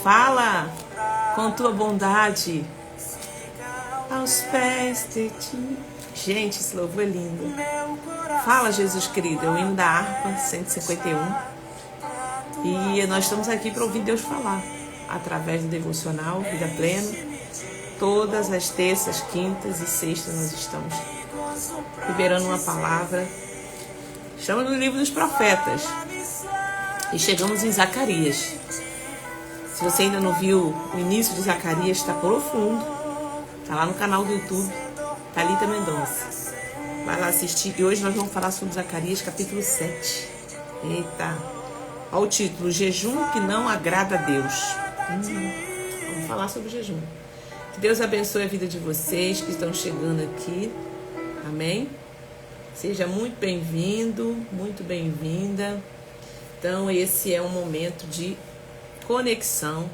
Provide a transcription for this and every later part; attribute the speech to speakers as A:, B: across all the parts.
A: Fala com tua bondade aos pés de ti. Gente, esse louvor é lindo. Fala, Jesus querido, é o hino da harpa 151. E nós estamos aqui para ouvir Deus falar através do devocional Vida Plena. Todas as terças, quintas e sextas nós estamos liberando uma palavra. Estamos no livro dos profetas e chegamos em Zacarias. Se você ainda não viu o início de Zacarias, está profundo. Está lá no canal do YouTube, Thalita Mendonça. Vai lá assistir. E hoje nós vamos falar sobre Zacarias, capítulo 7. Eita! Olha o título, Jejum que não agrada a Deus. Vamos falar sobre o jejum. Que Deus abençoe a vida de vocês que estão chegando aqui. Amém? Seja muito bem-vindo, muito bem-vinda. Então, esse é um momento de conexão.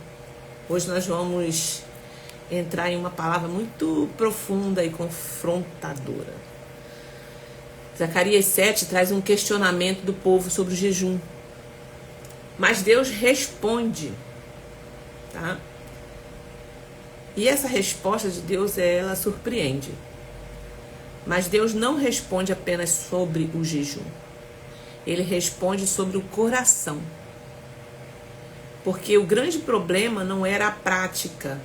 A: Hoje nós vamos entrar em uma palavra muito profunda e confrontadora. Zacarias 7 traz um questionamento do povo sobre o jejum. Mas Deus responde, tá? E essa resposta de Deus, ela surpreende. Mas Deus não responde apenas sobre o jejum. Ele responde sobre o coração. Porque o grande problema não era a prática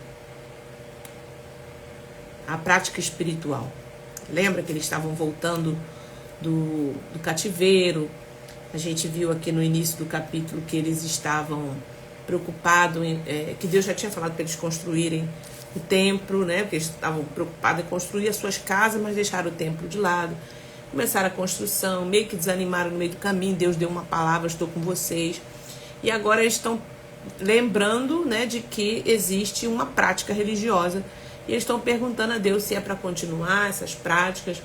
A: espiritual. Lembra que eles estavam voltando do cativeiro? A gente viu aqui no início do capítulo que eles estavam preocupados, que Deus já tinha falado para eles construírem o templo, né? Porque eles estavam preocupados em construir as suas casas, mas deixaram o templo de lado. Começaram a construção, meio que desanimaram no meio do caminho. Deus deu uma palavra, estou com vocês. E agora eles estão lembrando, né, de que existe uma prática religiosa. E eles estão perguntando a Deus se é para continuar essas práticas.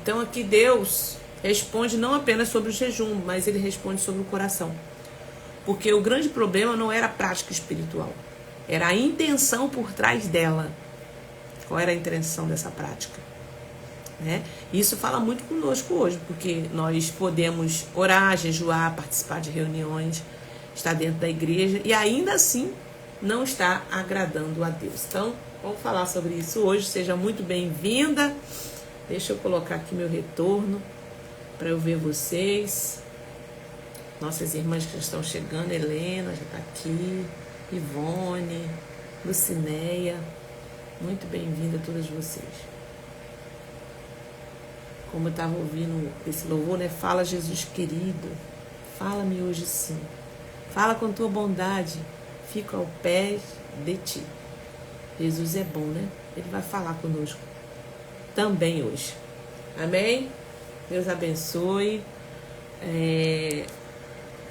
A: Então aqui Deus responde não apenas sobre o jejum, mas ele responde sobre o coração. Porque o grande problema não era a prática espiritual, era a intenção por trás dela. Qual era a intenção dessa prática? Né? Isso fala muito conosco hoje, porque nós podemos orar, jejuar, participar de reuniões, estar dentro da igreja e ainda assim não está agradando a Deus. Então, vamos falar sobre isso hoje. Seja muito bem-vinda. Deixa eu colocar aqui meu retorno para eu ver vocês. Nossas irmãs que já estão chegando, Helena já está aqui, Ivone, Lucinéia, muito bem-vinda a todas vocês. Como eu estava ouvindo esse louvor, né? Fala, Jesus querido, fala-me hoje sim. Fala com tua bondade, fico ao pé de ti. Jesus é bom, né? Ele vai falar conosco também hoje. Amém? Deus abençoe.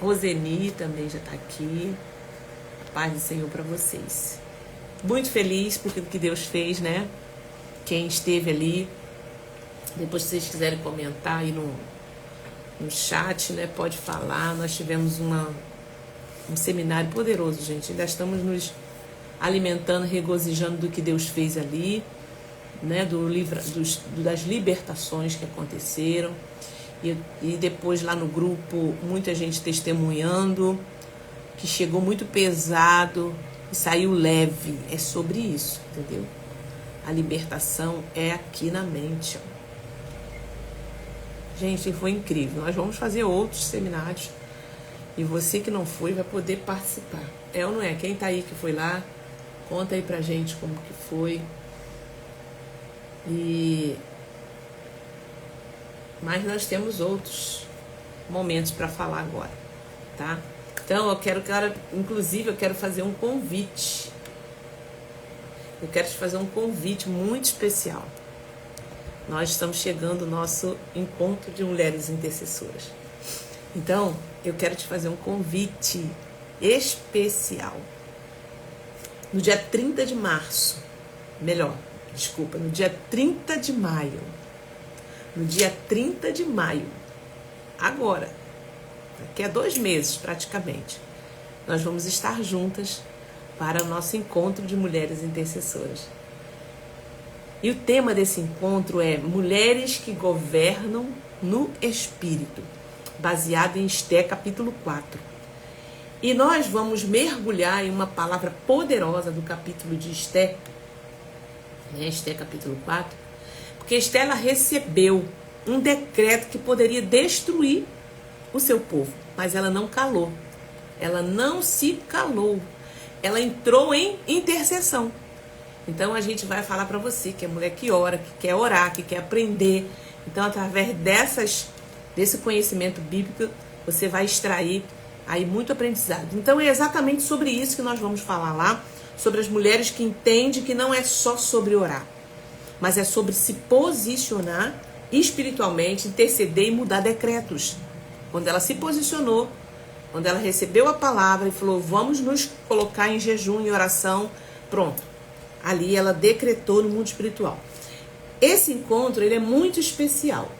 A: Roseni também já está aqui. A paz do Senhor para vocês. Muito feliz por tudo que Deus fez, né? Quem esteve ali. Depois, se vocês quiserem comentar aí no chat, né? Pode falar. Nós tivemos um seminário poderoso, gente. Ainda estamos nos alimentando, regozijando do que Deus fez ali, né? Das libertações que aconteceram. E depois lá no grupo, muita gente testemunhando, que chegou muito pesado e saiu leve. É sobre isso, entendeu? A libertação é aqui na mente, ó. Gente, foi incrível. Nós vamos fazer outros seminários. E você que não foi vai poder participar. É ou não é? Quem tá aí que foi lá, conta aí pra gente como que foi. Mas nós temos outros momentos para falar agora, tá? Então inclusive eu quero fazer um convite. Eu quero te fazer um convite muito especial. Nós estamos chegando ao nosso encontro de mulheres intercessoras. Então, eu quero te fazer um convite especial. No dia 30 de março, no dia 30 de maio. No dia 30 de maio, agora, daqui a 2 meses praticamente, nós vamos estar juntas para o nosso encontro de mulheres intercessoras. E o tema desse encontro é Mulheres que Governam no Espírito, baseado em Esté capítulo 4. E nós vamos mergulhar em uma palavra poderosa do capítulo de Esté, né? Esté capítulo 4, porque Esté, ela recebeu um decreto que poderia destruir o seu povo, mas ela não calou, ela não se calou, ela entrou em intercessão. Então a gente vai falar para você que é mulher que ora, que quer orar, que quer aprender. Então, através desse conhecimento bíblico, você vai extrair aí muito aprendizado. Então é exatamente sobre isso que nós vamos falar lá, sobre as mulheres que entendem que não é só sobre orar, mas é sobre se posicionar espiritualmente, interceder e mudar decretos. Quando ela se posicionou, quando ela recebeu a palavra e falou, vamos nos colocar em jejum e oração, pronto. Ali ela decretou no mundo espiritual. Esse encontro, ele é muito especial.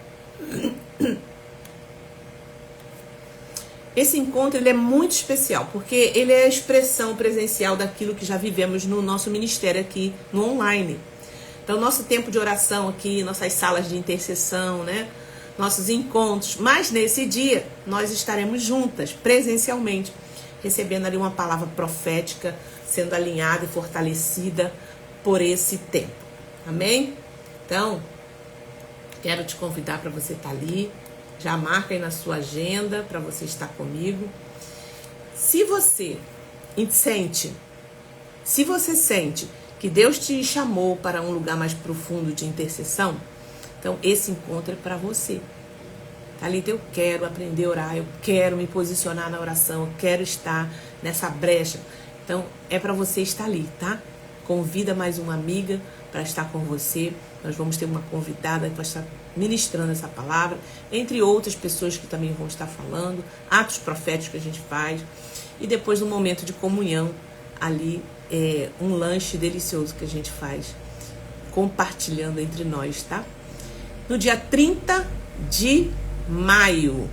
A: Esse encontro, ele é muito especial, porque ele é a expressão presencial daquilo que já vivemos no nosso ministério aqui, no online. Então, nosso tempo de oração aqui, nossas salas de intercessão, né? Nossos encontros. Mas nesse dia, nós estaremos juntas, presencialmente, recebendo ali uma palavra profética, sendo alinhada e fortalecida por esse tempo. Amém? Então, quero te convidar para você estar ali. Já marca aí na sua agenda para você estar comigo. Se você sente que Deus te chamou para um lugar mais profundo de intercessão, então esse encontro é para você. Thalita, eu quero aprender a orar, eu quero me posicionar na oração, eu quero estar nessa brecha. Então é para você estar ali, tá? Convida mais uma amiga para estar com você. Nós vamos ter uma convidada que vai estar ministrando essa palavra, entre outras pessoas que também vão estar falando, atos proféticos que a gente faz, e depois um momento de comunhão ali, um lanche delicioso que a gente faz, compartilhando entre nós, tá? No dia 30 de maio,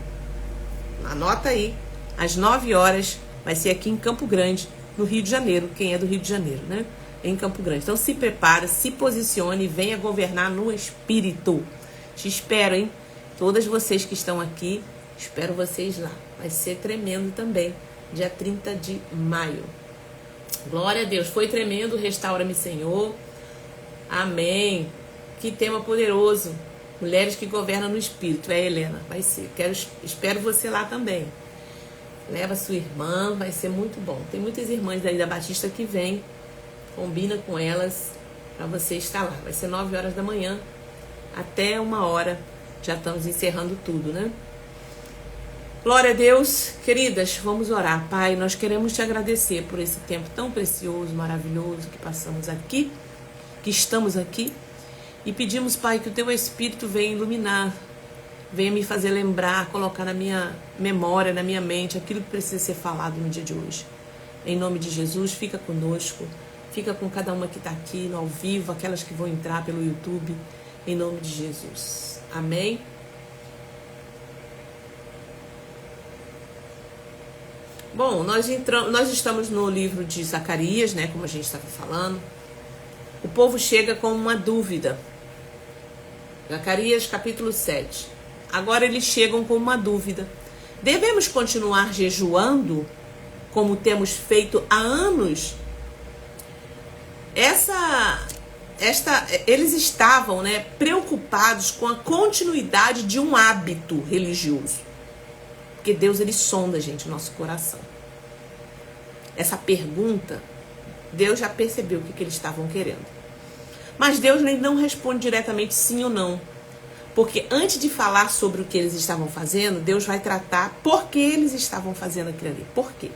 A: anota aí, às 9 horas, vai ser aqui em Campo Grande, no Rio de Janeiro, quem é do Rio de Janeiro, né? Em Campo Grande. Então se prepara, se posicione e venha governar no Espírito. Te espero, hein? Todas vocês que estão aqui, espero vocês lá. Vai ser tremendo também, dia 30 de maio. Glória a Deus, foi tremendo, restaura-me, Senhor. Amém. Que tema poderoso. Mulheres que governam no Espírito. Helena, vai ser. Espero você lá também. Leva sua irmã, vai ser muito bom. Tem muitas irmãs aí da Batista que vêm. Combina com elas para você estar lá. Vai ser 9 horas da manhã até 1 hora. Já estamos encerrando tudo, né? Glória a Deus. Queridas, vamos orar. Pai, nós queremos te agradecer por esse tempo tão precioso, maravilhoso que passamos aqui, que estamos aqui. E pedimos, Pai, que o teu Espírito venha iluminar, venha me fazer lembrar, colocar na minha memória, na minha mente, aquilo que precisa ser falado no dia de hoje. Em nome de Jesus, fica conosco. Fica com cada uma que está aqui no ao vivo, aquelas que vão entrar pelo YouTube, em nome de Jesus. Amém? Bom, nós estamos no livro de Zacarias, né, como a gente estava falando. O povo chega com uma dúvida. Zacarias capítulo 7. Agora eles chegam com uma dúvida. Devemos continuar jejuando como temos feito há anos? Eles estavam, né, preocupados com a continuidade de um hábito religioso. Porque Deus, ele sonda, gente, o nosso coração. Essa pergunta, Deus já percebeu o que eles estavam querendo. Mas Deus não responde diretamente sim ou não. Porque antes de falar sobre o que eles estavam fazendo, Deus vai tratar por que eles estavam fazendo aquilo ali. Por quê?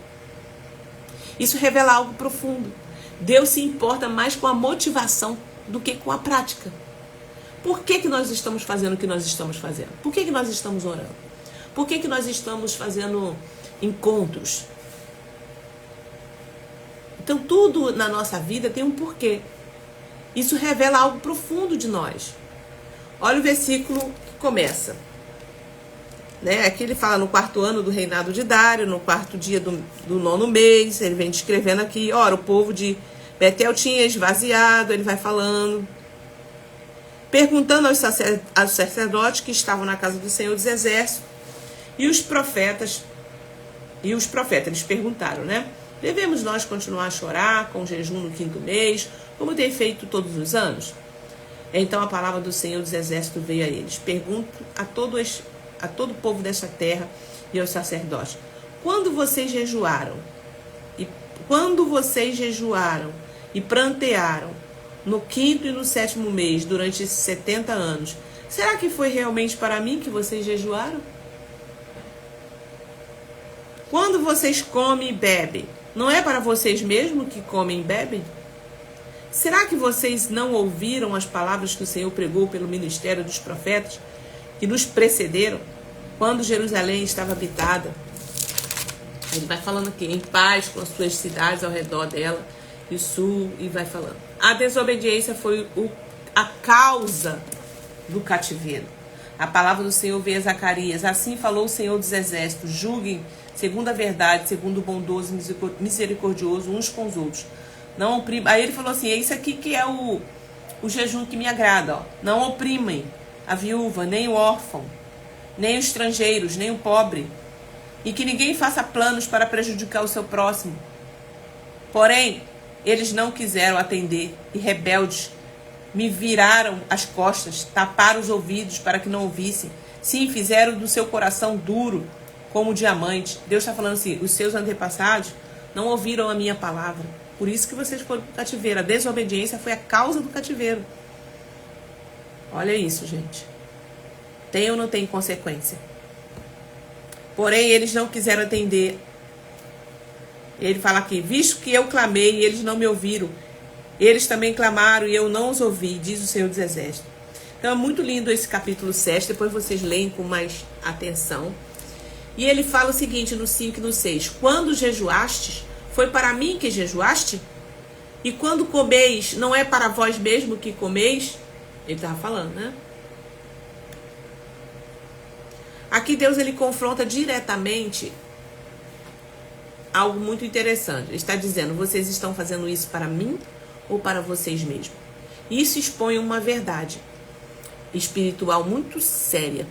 A: Isso revela algo profundo. Deus se importa mais com a motivação do que com a prática. Por que nós estamos fazendo o que nós estamos fazendo? Por que nós estamos orando? Por que nós estamos fazendo encontros? Então, tudo na nossa vida tem um porquê. Isso revela algo profundo de nós. Olha o versículo que começa. Né? Aqui ele fala no 4º ano do reinado de Dário, no 4º dia do 9º mês. Ele vem descrevendo aqui. Ora, o povo de Betel tinha esvaziado. Ele vai falando. Perguntando aos sacerdotes que estavam na casa do Senhor dos Exércitos. E os profetas E os profetas, eles perguntaram, né? Devemos nós continuar a chorar com jejum no 5º mês, como tem feito todos os anos? Então a palavra do Senhor dos Exércitos veio a eles. Pergunto a todo o povo desta terra e aos sacerdotes: quando vocês jejuaram e prantearam no 5º e no 7º mês durante esses 70 anos, será que foi realmente para mim que vocês jejuaram? Quando vocês comem e bebem, não é para vocês mesmos que comem e bebem? Será que vocês não ouviram as palavras que o Senhor pregou pelo ministério dos profetas que nos precederam, quando Jerusalém estava habitada? Ele vai falando aqui, em paz com as suas cidades ao redor dela, e sul, e vai falando. A desobediência foi a causa do cativeiro. A palavra do Senhor veio a Zacarias: assim falou o Senhor dos Exércitos, julguem segundo a verdade, segundo o bondoso e misericordioso uns com os outros. Não oprimam. Aí ele falou assim: é isso aqui que é o jejum que me agrada, ó. Não oprimem a viúva, nem o órfão, nem os estrangeiros, nem o pobre, e que ninguém faça planos para prejudicar o seu próximo. Porém, eles não quiseram atender, e rebeldes me viraram as costas, taparam os ouvidos para que não ouvissem. Sim, fizeram do seu coração duro como diamante. Deus está falando assim: os seus antepassados não ouviram a minha palavra. Por isso que vocês foram para o cativeiro. A desobediência foi a causa do cativeiro. Olha isso, gente. Tem ou não tem consequência? Porém, eles não quiseram atender. Ele fala aqui: visto que eu clamei e eles não me ouviram, eles também clamaram e eu não os ouvi, diz o Senhor dos Exércitos. Então é muito lindo esse capítulo 7, depois vocês leem com mais atenção. E ele fala o seguinte no 5 e no 6: quando jejuastes, foi para mim que jejuaste? E quando comeis, não é para vós mesmo que comeis? Ele estava falando, né? Aqui Deus, ele confronta diretamente algo muito interessante. Ele está dizendo: vocês estão fazendo isso para mim ou para vocês mesmos? Isso expõe uma verdade espiritual muito séria.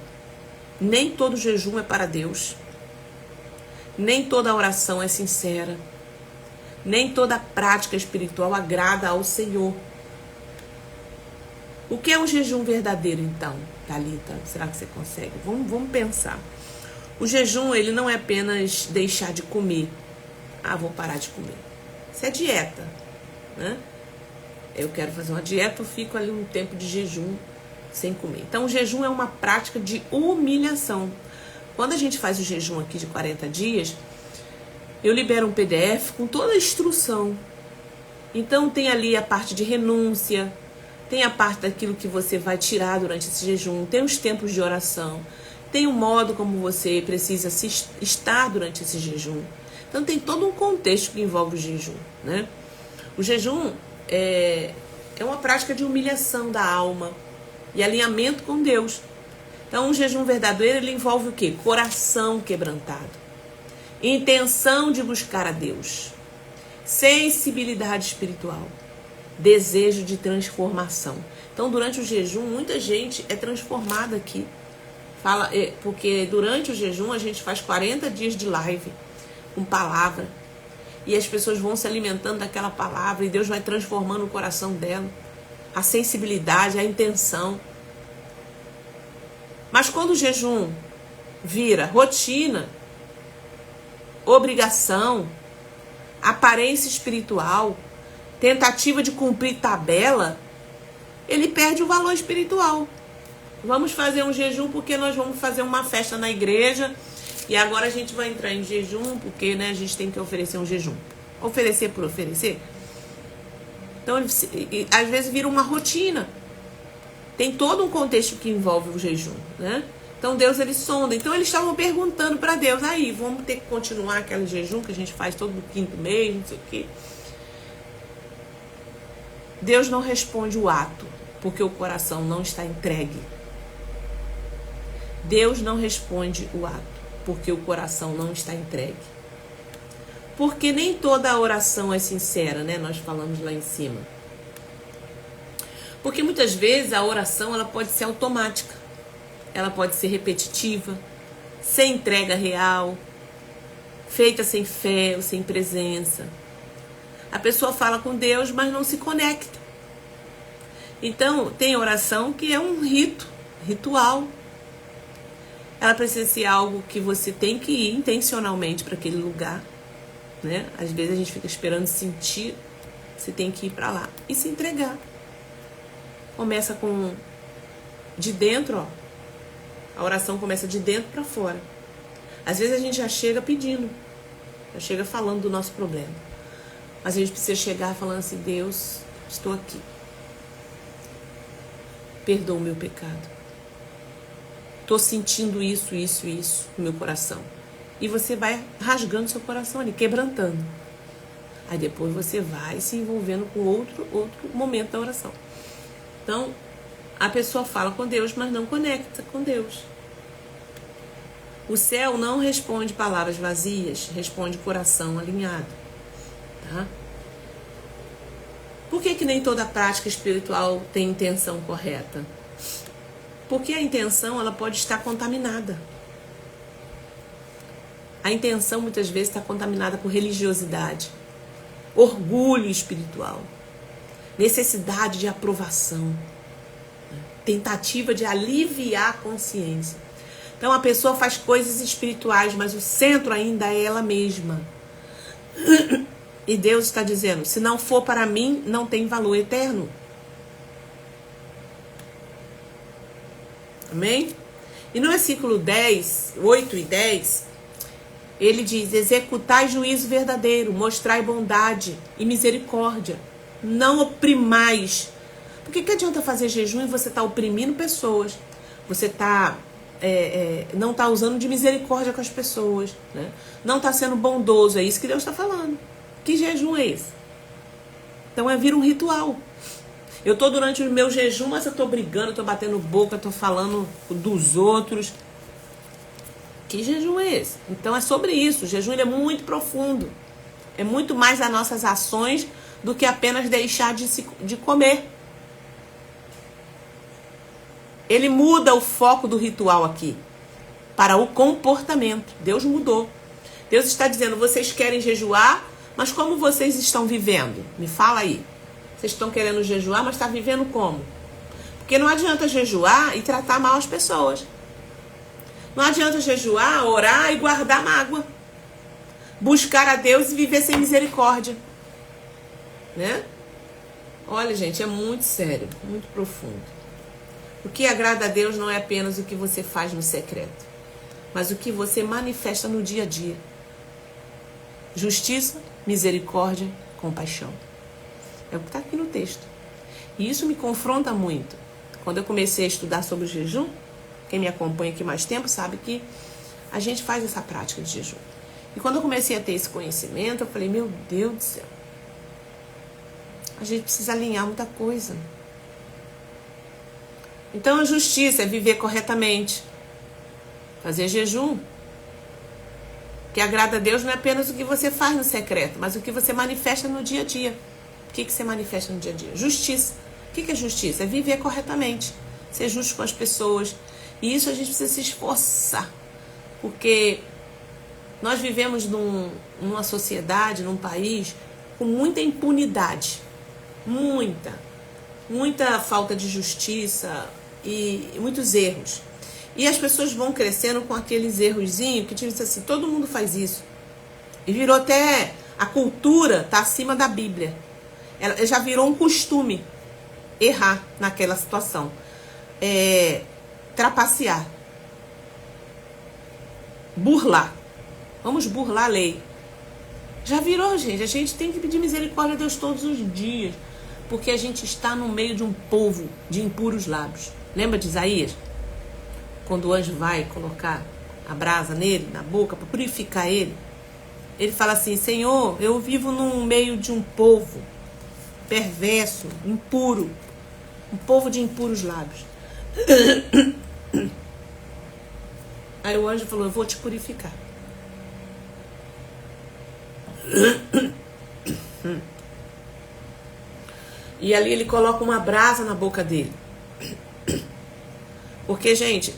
A: Nem todo jejum é para Deus. Nem toda oração é sincera. Nem toda prática espiritual agrada ao Senhor. O que é um jejum verdadeiro, então, Thalita? Será que você consegue? Vamos pensar. O jejum, ele não é apenas deixar de comer. Ah, vou parar de comer. Isso é dieta, né? Eu quero fazer uma dieta, eu fico ali um tempo de jejum sem comer. Então, o jejum é uma prática de humilhação. Quando a gente faz o jejum aqui de 40 dias, eu libero um PDF com toda a instrução. Então, tem ali a parte de renúncia, tem a parte daquilo que você vai tirar durante esse jejum, tem os tempos de oração, tem o modo como você precisa estar durante esse jejum. Então, tem todo um contexto que envolve o jejum, né? O jejum é uma prática de humilhação da alma e alinhamento com Deus. Então, um jejum verdadeiro, ele envolve o quê? Coração quebrantado, intenção de buscar a Deus, sensibilidade espiritual, desejo de transformação. Então, durante o jejum, muita gente é transformada aqui. Porque durante o jejum a gente faz 40 dias de live com palavra. E as pessoas vão se alimentando daquela palavra e Deus vai transformando o coração dela, a sensibilidade, a intenção. Mas quando o jejum vira rotina, obrigação, aparência espiritual, tentativa de cumprir tabela, ele perde o valor espiritual. Vamos fazer um jejum porque nós vamos fazer uma festa na igreja e agora a gente vai entrar em jejum porque, né, a gente tem que oferecer um jejum. Oferecer por oferecer. Então, às vezes vira uma rotina. Tem todo um contexto que envolve o jejum, né? Então, Deus, ele sonda. Então, eles estavam perguntando para Deus: aí, vamos ter que continuar aquele jejum que a gente faz todo no 5º mês, não sei o quê. Deus não responde o ato, porque o coração não está entregue. Deus não responde o ato, porque o coração não está entregue. Porque nem toda a oração é sincera, né? Nós falamos lá em cima. Porque muitas vezes a oração, ela pode ser automática. Ela pode ser repetitiva, sem entrega real, feita sem fé ou sem presença. A pessoa fala com Deus, mas não se conecta. Então, tem oração que é um ritual. Ela precisa ser algo que você tem que ir intencionalmente para aquele lugar, né? Às vezes a gente fica esperando sentir, você tem que ir para lá e se entregar. Começa com de dentro, ó. A oração começa de dentro para fora. Às vezes a gente já chega pedindo, já chega falando do nosso problema. Mas a gente precisa chegar falando assim: Deus, estou aqui. Perdoa o meu pecado. Estou sentindo isso no meu coração. E você vai rasgando seu coração ali, quebrantando. Aí depois você vai se envolvendo com outro momento da oração. Então, a pessoa fala com Deus, mas não conecta com Deus. O céu não responde palavras vazias, responde coração alinhado. Tá? Por que nem toda prática espiritual tem intenção correta? Porque a intenção, ela pode estar contaminada. A intenção muitas vezes está contaminada por religiosidade, orgulho espiritual, necessidade de aprovação, tentativa de aliviar a consciência. Então a pessoa faz coisas espirituais, mas o centro ainda é ela mesma. E Deus está dizendo: se não for para mim, não tem valor eterno. Amém? E no versículo 10, 8 e 10, ele diz: executai juízo verdadeiro, mostrai bondade e misericórdia, não oprimais. Por que adianta fazer jejum e você está oprimindo pessoas? Você não está usando de misericórdia com as pessoas, né? Não está sendo bondoso, é isso que Deus está falando. Que jejum é esse? Então vira um ritual. Eu estou durante o meu jejum, mas eu estou brigando, estou batendo boca, estou falando dos outros. Que jejum é esse? Então é sobre isso. O jejum ele é muito profundo. É muito mais as nossas ações do que apenas deixar de comer. Ele muda o foco do ritual aqui para o comportamento. Deus mudou. Deus está dizendo: vocês querem jejuar, mas como vocês estão vivendo? Me fala aí. Vocês estão querendo jejuar, mas está vivendo como? Porque não adianta jejuar e tratar mal as pessoas. Não adianta jejuar, orar e guardar mágoa. Buscar a Deus e viver sem misericórdia. Né? Olha, gente, é muito sério, muito profundo. O que agrada a Deus não é apenas o que você faz no secreto, mas o que você manifesta no dia a dia. Justiça, misericórdia, compaixão. É o que está aqui no texto. E isso me confronta muito. Quando eu comecei a estudar sobre o jejum, quem me acompanha aqui mais tempo sabe que a gente faz essa prática de jejum. E quando eu comecei a ter esse conhecimento, eu falei: meu Deus do céu, a gente precisa alinhar muita coisa. Então a justiça é viver corretamente, fazer jejum. O que agrada a Deus não é apenas o que você faz no secreto, mas o que você manifesta no dia a dia. O que você manifesta no dia a dia? Justiça. O que é justiça? É viver corretamente, ser justo com as pessoas. E isso a gente precisa se esforçar, porque nós vivemos numa sociedade, num país com muita impunidade, muita falta de justiça e muitos erros. E as pessoas vão crescendo com aqueles errozinhos que tipo assim, todo mundo faz isso. E virou até, a cultura está acima da Bíblia. Ela já virou um costume errar naquela situação. Trapacear. Burlar. Vamos burlar a lei. Já virou, gente. A gente tem que pedir misericórdia a Deus todos os dias. Porque a gente está no meio de um povo de impuros lábios. Lembra de Isaías? Quando o anjo vai colocar a brasa nele, na boca, para purificar ele. Ele fala assim: Senhor, eu vivo no meio de um povo perverso, impuro. Um povo de impuros lábios. Aí o anjo falou: eu vou te purificar. E ali ele coloca uma brasa na boca dele. Porque, gente,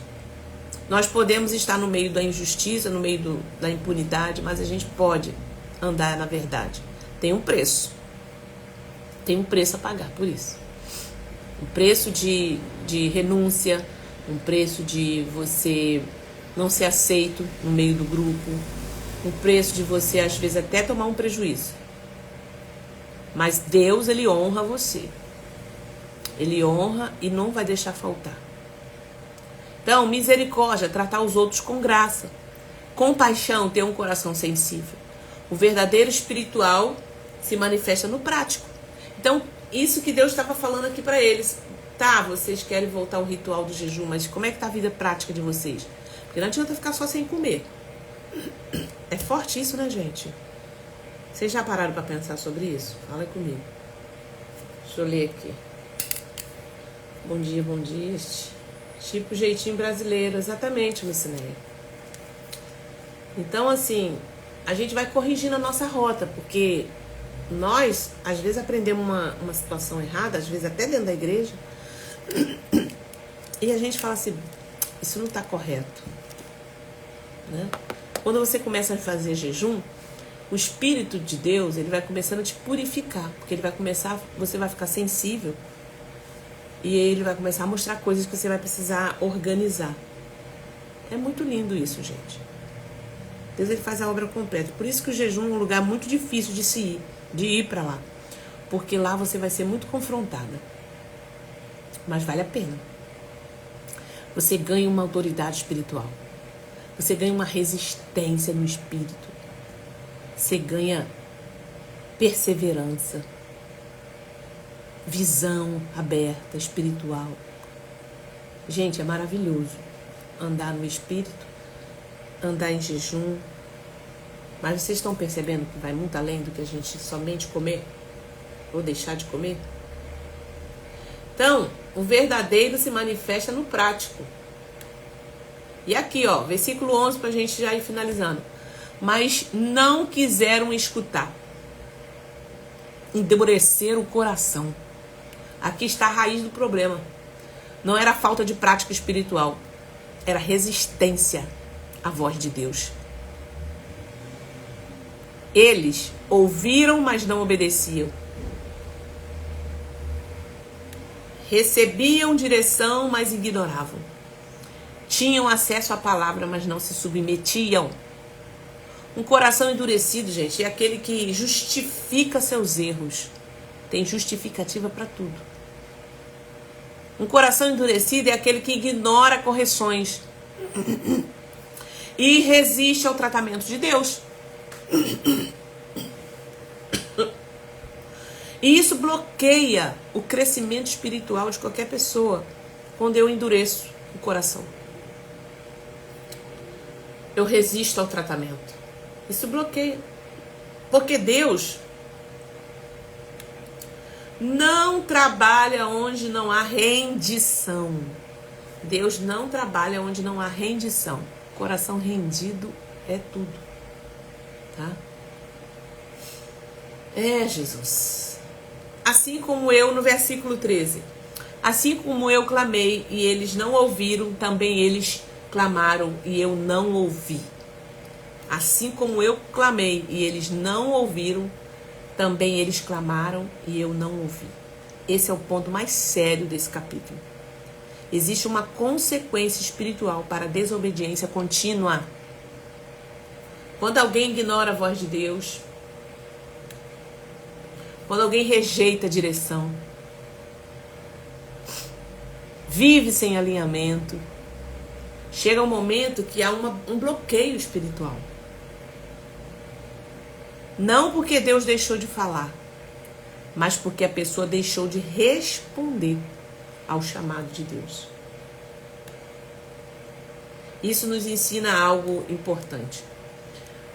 A: Nós podemos estar no meio da injustiça, no meio da impunidade, mas a gente pode andar na verdade. Tem um preço. Tem um preço a pagar por isso. Um preço de renúncia, um preço de você não ser aceito no meio do grupo, um preço de você, às vezes, até tomar um prejuízo. Mas Deus, Ele honra você. Ele honra e não vai deixar faltar. Então, misericórdia, tratar os outros com graça. Compaixão, ter um coração sensível. O verdadeiro espiritual se manifesta no prático. Então, isso que Deus estava falando aqui para eles. Tá, vocês querem voltar ao ritual do jejum, mas como é que tá a vida prática de vocês? Porque não adianta ficar só sem comer. É forte isso, né, gente? Vocês já pararam para pensar sobre isso? Fala comigo. Deixa eu ler aqui. Bom dia, bom dia. Tipo jeitinho brasileiro, exatamente, Lucinéia. Então, assim, a gente vai corrigindo a nossa rota, porque nós, às vezes, aprendemos uma situação errada, às vezes até dentro da igreja, e a gente fala assim, isso não está correto. Né? Quando você começa a fazer jejum, o Espírito de Deus, ele vai começando a te purificar, porque ele vai começar, você vai ficar sensível, e ele vai começar a mostrar coisas que você vai precisar organizar. É muito lindo isso, gente. Deus, ele faz a obra completa. Por isso que o jejum é um lugar muito difícil de ir para lá. Porque lá você vai ser muito confrontada. Mas vale a pena. Você ganha uma autoridade espiritual. Você ganha uma resistência no espírito. Você ganha perseverança. Visão aberta, espiritual. Gente, é maravilhoso andar no espírito, andar em jejum. Mas vocês estão percebendo que vai muito além do que a gente somente comer? Ou deixar de comer? Então, o verdadeiro se manifesta no prático. E aqui, ó, versículo 11 pra gente já ir finalizando. Mas não quiseram escutar. Endureceram o coração. Aqui está a raiz do problema. Não era falta de prática espiritual. Era resistência à voz de Deus. Eles ouviram, mas não obedeciam. Recebiam direção, mas ignoravam. Tinham acesso à palavra, mas não se submetiam. Um coração endurecido, gente, é aquele que justifica seus erros. Tem justificativa para tudo. Um coração endurecido é aquele que ignora correções e resiste ao tratamento de Deus. E isso bloqueia o crescimento espiritual de qualquer pessoa quando eu endureço o coração. Eu resisto ao tratamento. Isso bloqueia. Porque Deus não trabalha onde não há rendição. Deus não trabalha onde não há rendição. Coração rendido é tudo. Tá? É, Jesus. Assim como eu, no versículo 13. Assim como eu clamei e eles não ouviram, também eles clamaram e eu não ouvi. Assim como eu clamei e eles não ouviram, também eles clamaram e eu não ouvi. Esse é o ponto mais sério desse capítulo. Existe uma consequência espiritual para a desobediência contínua. Quando alguém ignora a voz de Deus, quando alguém rejeita a direção, vive sem alinhamento, chega um momento que há um bloqueio espiritual. Não porque Deus deixou de falar, mas porque a pessoa deixou de responder ao chamado de Deus. Isso nos ensina algo importante.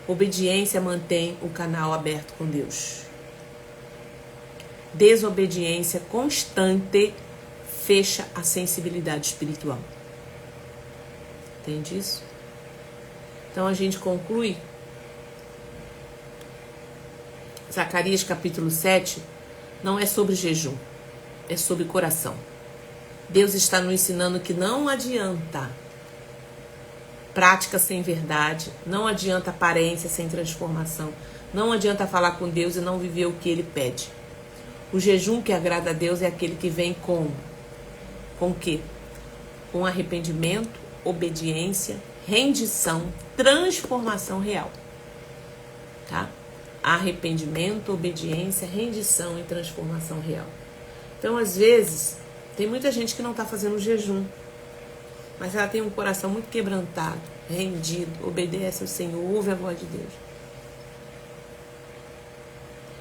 A: Obediência mantém o canal aberto com Deus. Desobediência constante fecha a sensibilidade espiritual. Entende isso? Então a gente conclui. Zacarias capítulo 7 não é sobre jejum, é sobre coração. Deus está nos ensinando que não adianta prática sem verdade, não adianta aparência sem transformação, não adianta falar com Deus e não viver o que Ele pede. O jejum que agrada a Deus é aquele que vem com o quê? Com arrependimento, obediência, rendição, transformação real. Tá? Arrependimento, obediência, rendição e transformação real. Então, às vezes, tem muita gente que não está fazendo jejum, mas ela tem um coração muito quebrantado, rendido, obedece ao Senhor, ouve a voz de Deus.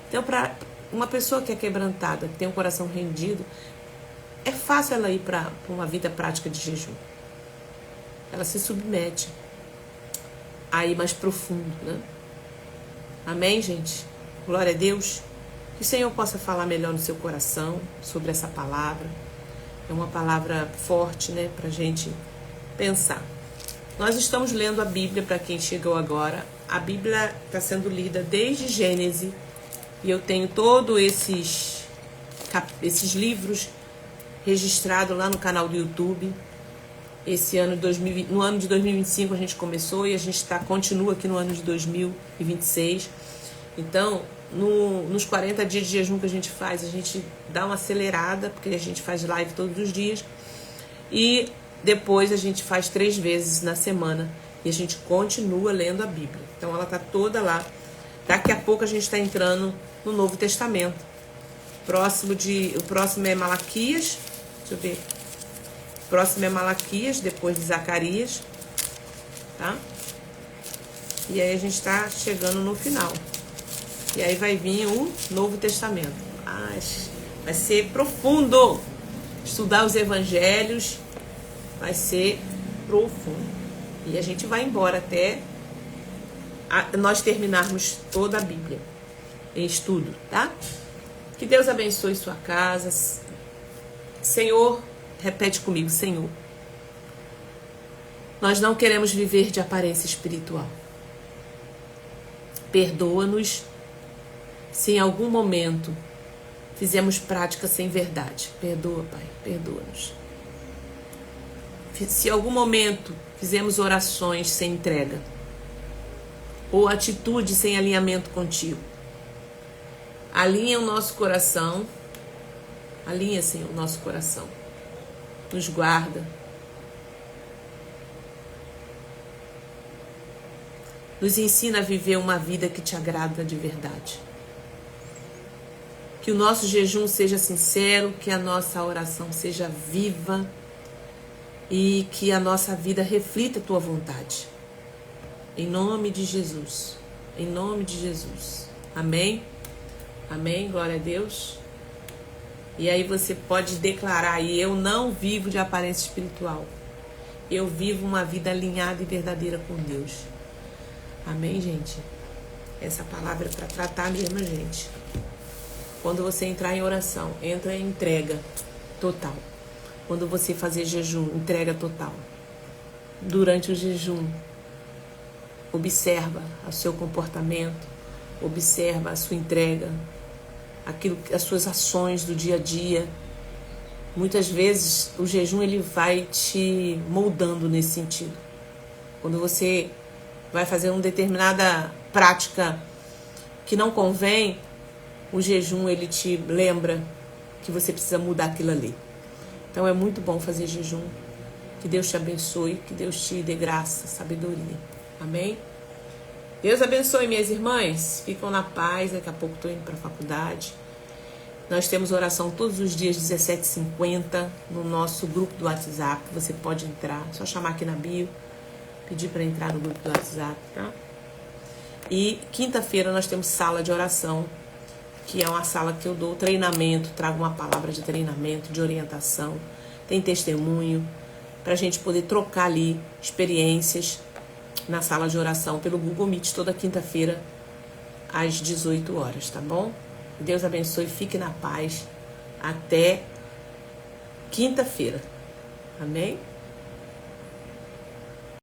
A: Então, para uma pessoa que é quebrantada, que tem um coração rendido, é fácil ela ir para uma vida prática de jejum. Ela se submete a ir mais profundo, né? Amém, gente? Glória a Deus. Que o Senhor possa falar melhor no seu coração sobre essa palavra. É uma palavra forte, né, pra gente pensar. Nós estamos lendo a Bíblia, para quem chegou agora. A Bíblia está sendo lida desde Gênesis. E eu tenho todos esses livros registrados lá no canal do YouTube. Esse ano, no ano de 2025, a gente começou e a gente continua aqui no ano de 2026. Então, nos 40 dias de jejum que a gente faz, a gente dá uma acelerada, porque a gente faz live todos os dias. E depois a gente faz 3 vezes na semana. E a gente continua lendo a Bíblia. Então, ela está toda lá. Daqui a pouco a gente está entrando no Novo Testamento. O próximo é Malaquias. Deixa eu ver. O próximo é Malaquias, depois de Zacarias. Tá? E aí a gente está chegando no final. E aí vai vir o Novo Testamento. Vai ser profundo. Estudar os evangelhos vai ser profundo. E a gente vai embora até nós terminarmos toda a Bíblia em estudo, tá? Que Deus abençoe sua casa. Senhor, repete comigo, Senhor, nós não queremos viver de aparência espiritual. Perdoa-nos se em algum momento fizemos prática sem verdade. Perdoa, Pai, perdoa-nos. Se em algum momento fizemos orações sem entrega, ou atitude sem alinhamento contigo, alinha o nosso coração. Alinha, Senhor, o nosso coração. Nos guarda. Nos ensina a viver uma vida que te agrada de verdade. Que o nosso jejum seja sincero, que a nossa oração seja viva e que a nossa vida reflita a tua vontade. Em nome de Jesus. Em nome de Jesus. Amém? Amém? Glória a Deus. E aí você pode declarar aí: eu não vivo de aparência espiritual. Eu vivo uma vida alinhada e verdadeira com Deus. Amém, gente? Essa palavra é para tratar mesmo, gente. Quando você entrar em oração, entra em entrega total. Quando você fazer jejum, entrega total. Durante o jejum, observa o seu comportamento, observa a sua entrega, as suas ações do dia a dia. Muitas vezes o jejum ele vai te moldando nesse sentido. Quando você vai fazer uma determinada prática que não convém, o jejum ele te lembra que você precisa mudar aquilo ali. Então é muito bom fazer jejum. Que Deus te abençoe, que Deus te dê graça, sabedoria. Amém? Deus abençoe, minhas irmãs. Ficam na paz. Daqui a pouco estou indo para a faculdade. Nós temos oração todos os dias, 17h50, no nosso grupo do WhatsApp. Você pode entrar, só chamar aqui na bio, pedir para entrar no grupo do WhatsApp, tá? E quinta-feira nós temos sala de oração, que é uma sala que eu dou treinamento, trago uma palavra de treinamento, de orientação, tem testemunho, para a gente poder trocar ali experiências na sala de oração pelo Google Meet toda quinta-feira às 18 horas, tá bom? Deus abençoe, fique na paz até quinta-feira. Amém?